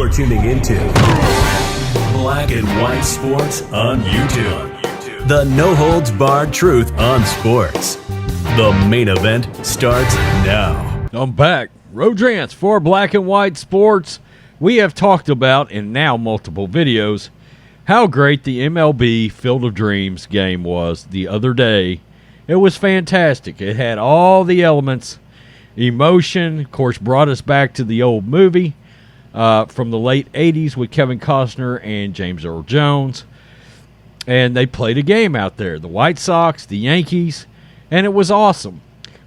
You're tuning into Black and White Sports on YouTube. The no-holds-barred truth on sports. The main event starts now. I'm back. Rodrance for Black and White Sports. We have talked about, in now multiple videos, how great the MLB Field of Dreams game was the other day. It was fantastic. It had all the elements. Emotion, of course, brought us back to the old movie from the late 80s with Kevin Costner and James Earl Jones. And they played a game out there. The White Sox, the Yankees, and it was awesome.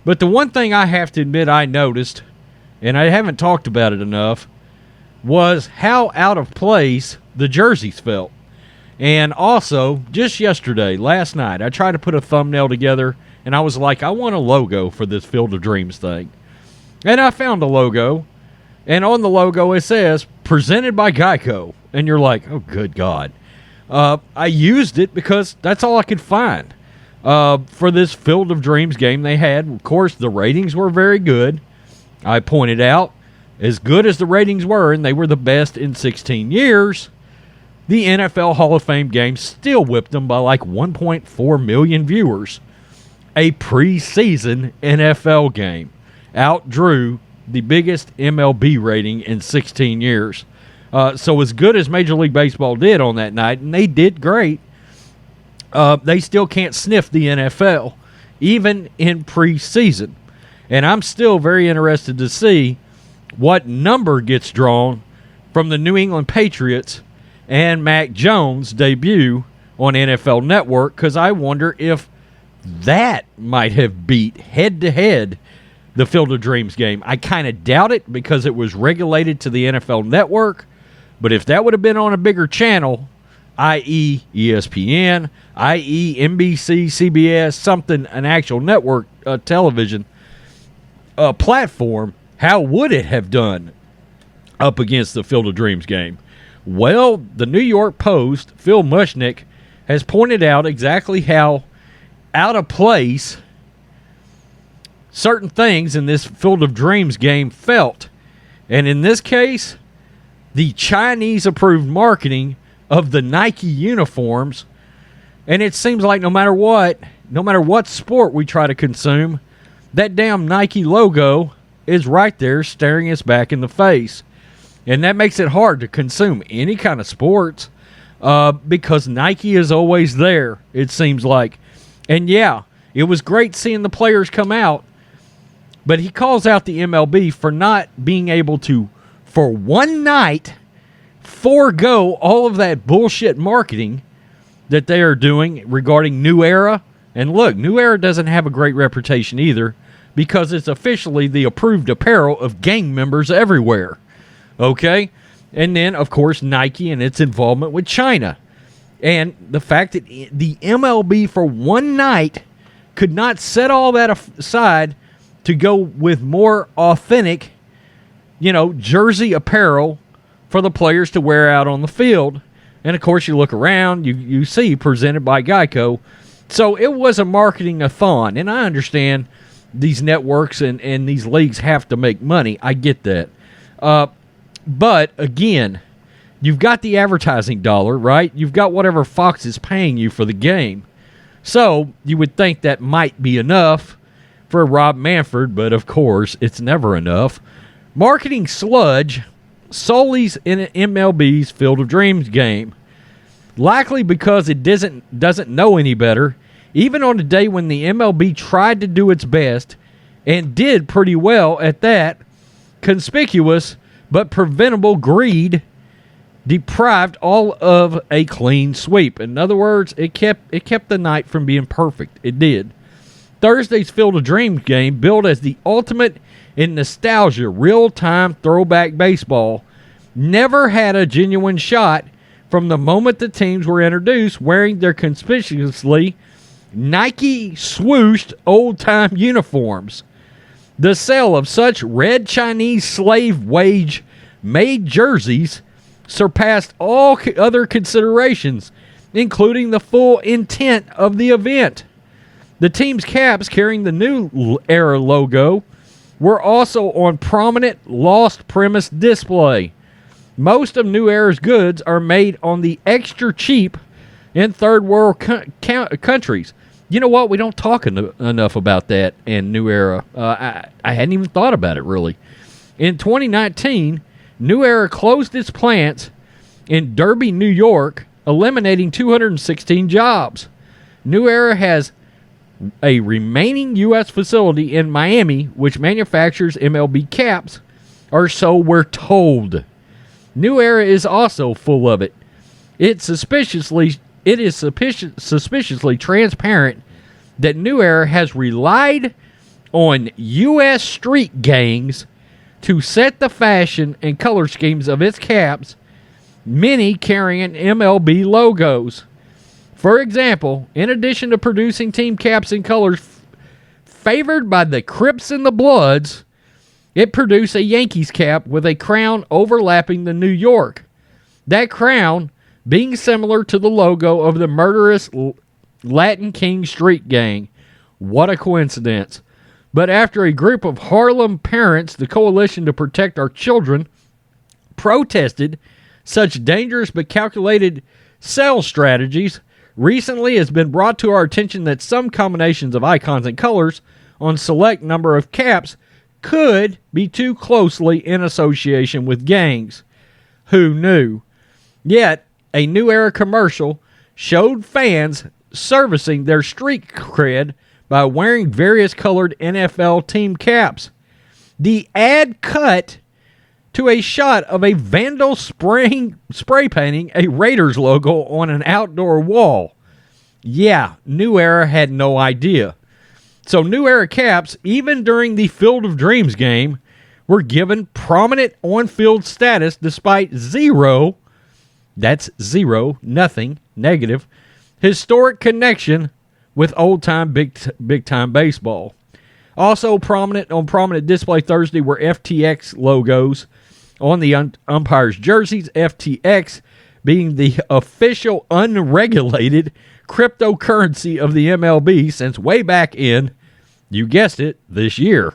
But the one thing I have to admit I noticed, and I haven't talked about it enough, was how out of place the jerseys felt. And also, just yesterday, last night, I tried to put a thumbnail together, and I was like, I want a logo for this Field of Dreams thing. And I found a logo, and on the logo it says, presented by Geico. And you're like, oh, good God. I used it because that's all I could find. For this Field of Dreams game they had, of course, the ratings were very good. I pointed out, as good as the ratings were, and they were the best in 16 years, the NFL Hall of Fame game still whipped them by like 1.4 million viewers. A preseason NFL game outdrew the biggest MLB rating in 16 years. So as good as Major League Baseball did on that night, and they did great, they still can't sniff the NFL, even in preseason. And I'm still very interested to see what number gets drawn from the New England Patriots and Mac Jones' debut on NFL Network, because I wonder if that might have beat head-to-head the Field of Dreams game. I kind of doubt it because it was regulated to the NFL Network, but if that would have been on a bigger channel, i.e. ESPN, i.e. NBC, CBS, something, an actual network television platform, how would it have done up against the Field of Dreams game? Well, the New York Post, Phil Mushnick, has pointed out exactly how out of place certain things in this Field of Dreams game felt. And in this case, the Chinese-approved marketing of the Nike uniforms, and it seems like no matter what sport we try to consume, that damn Nike logo is right there staring us back in the face. And that makes it hard to consume any kind of sports because Nike is always there, it seems like. And yeah, it was great seeing the players come out, but he calls out the MLB for not being able to, for one night, forego all of that bullshit marketing that they are doing regarding New Era. And look, New Era doesn't have a great reputation either because it's officially the approved apparel of gang members everywhere. Okay? And then, of course, Nike and its involvement with China. And the fact that the MLB for one night could not set all that aside to go with more authentic, jersey apparel for the players to wear out on the field. And, of course, you look around, you see presented by Geico. So it was a marketing-a-thon. And I understand these networks and these leagues have to make money. I get that. But, again, you've got the advertising dollar, right? You've got whatever Fox is paying you for the game. So you would think that might be enough for Rob Manfred, but, of course, it's never enough. Marketing sludge sullies in MLB's Field of Dreams game, likely because it doesn't know any better, even on a day when the MLB tried to do its best and did pretty well at that. Conspicuous but preventable greed deprived all of a clean sweep. In other words, it kept the night from being perfect. It did. Thursday's Field of Dreams game, billed as the ultimate in nostalgia, real-time throwback baseball, never had a genuine shot from the moment the teams were introduced wearing their conspicuously Nike swooshed old-time uniforms. The sale of such red Chinese slave wage made jerseys surpassed all other considerations, including the full intent of the event. The team's caps carrying the New Era logo were also on prominent lost premise display. Most of New Era's goods are made on the extra cheap in third world countries. You know what? We don't talk enough about that in New Era. I hadn't even thought about it, really. In 2019, New Era closed its plants in Derby, New York, eliminating 216 jobs. New Era has a remaining U.S. facility in Miami, which manufactures MLB caps, or so we're told. New Era is also full of it. It is suspiciously transparent that New Era has relied on U.S. street gangs to set the fashion and color schemes of its caps, many carrying MLB logos. For example, in addition to producing team caps in colors favored by the Crips and the Bloods, it produced a Yankees cap with a crown overlapping the New York. That crown being similar to the logo of the murderous Latin King street gang. What a coincidence. But after a group of Harlem parents, the Coalition to Protect Our Children, protested such dangerous but calculated sales strategies, recently it's been brought to our attention that some combinations of icons and colors on select number of caps could be too closely in association with gangs. Who knew? Yet, a New Era commercial showed fans servicing their street cred by wearing various colored NFL team caps. The ad cut to a shot of a vandal spray painting a Raiders logo on an outdoor wall. Yeah, New Era had no idea. So New Era caps, even during the Field of Dreams game, were given prominent on-field status despite zero, that's zero, nothing, negative, historic connection with old-time big-time baseball. Also prominent display Thursday were FTX logos on the umpires' jerseys, FTX being the official unregulated cryptocurrency of the MLB since way back in, you guessed it, this year.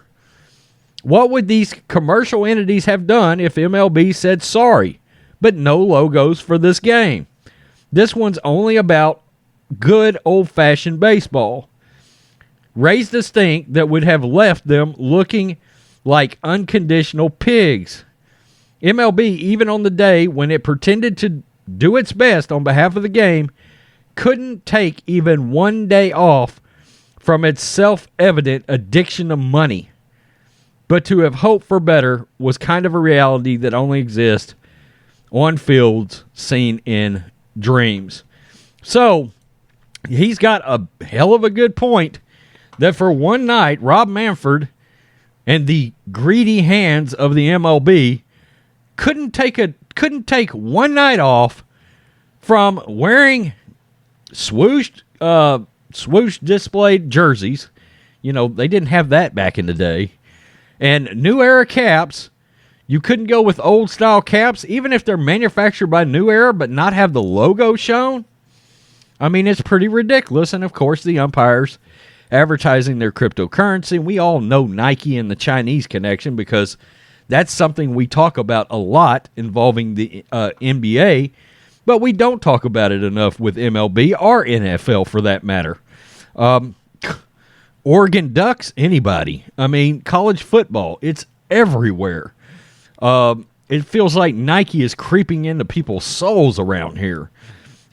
What would these commercial entities have done if MLB said sorry, but no logos for this game? This one's only about good old-fashioned baseball. Raised a stink that would have left them looking like unconditional pigs. MLB, even on the day when it pretended to do its best on behalf of the game, couldn't take even one day off from its self-evident addiction to money. But to have hoped for better was kind of a reality that only exists on fields seen in dreams. So, he's got a hell of a good point that for one night, Rob Manfred and the greedy hands of the MLB couldn't take one night off from wearing swoosh displayed jerseys. You know, they didn't have that back in the day. And New Era caps. You couldn't go with old style caps, even if they're manufactured by New Era, but not have the logo shown. I mean, it's pretty ridiculous. And of course, the umpires advertising their cryptocurrency. We all know Nike and the Chinese connection because that's something we talk about a lot involving the NBA, but we don't talk about it enough with MLB or NFL for that matter. Oregon Ducks, anybody. I mean, college football, it's everywhere. It feels like Nike is creeping into people's souls around here.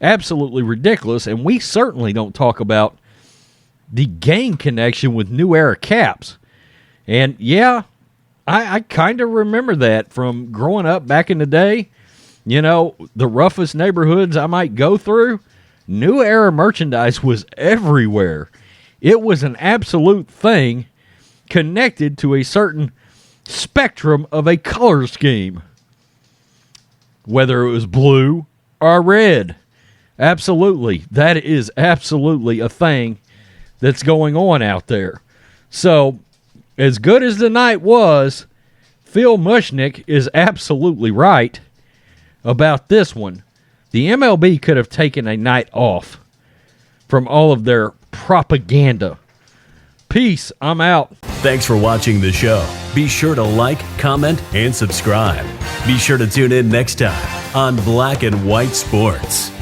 Absolutely ridiculous, and we certainly don't talk about the gang connection with New Era caps. And yeah, I kind of remember that from growing up back in the day. You know, the roughest neighborhoods I might go through, New Era merchandise was everywhere. It was an absolute thing connected to a certain spectrum of a color scheme, whether it was blue or red. Absolutely. That is absolutely a thing that's going on out there. So, as good as the night was, Phil Mushnick is absolutely right about this one. The MLB could have taken a night off from all of their propaganda. Peace. I'm out. Thanks for watching the show. Be sure to like, comment, and subscribe. Be sure to tune in next time on Black and White Sports.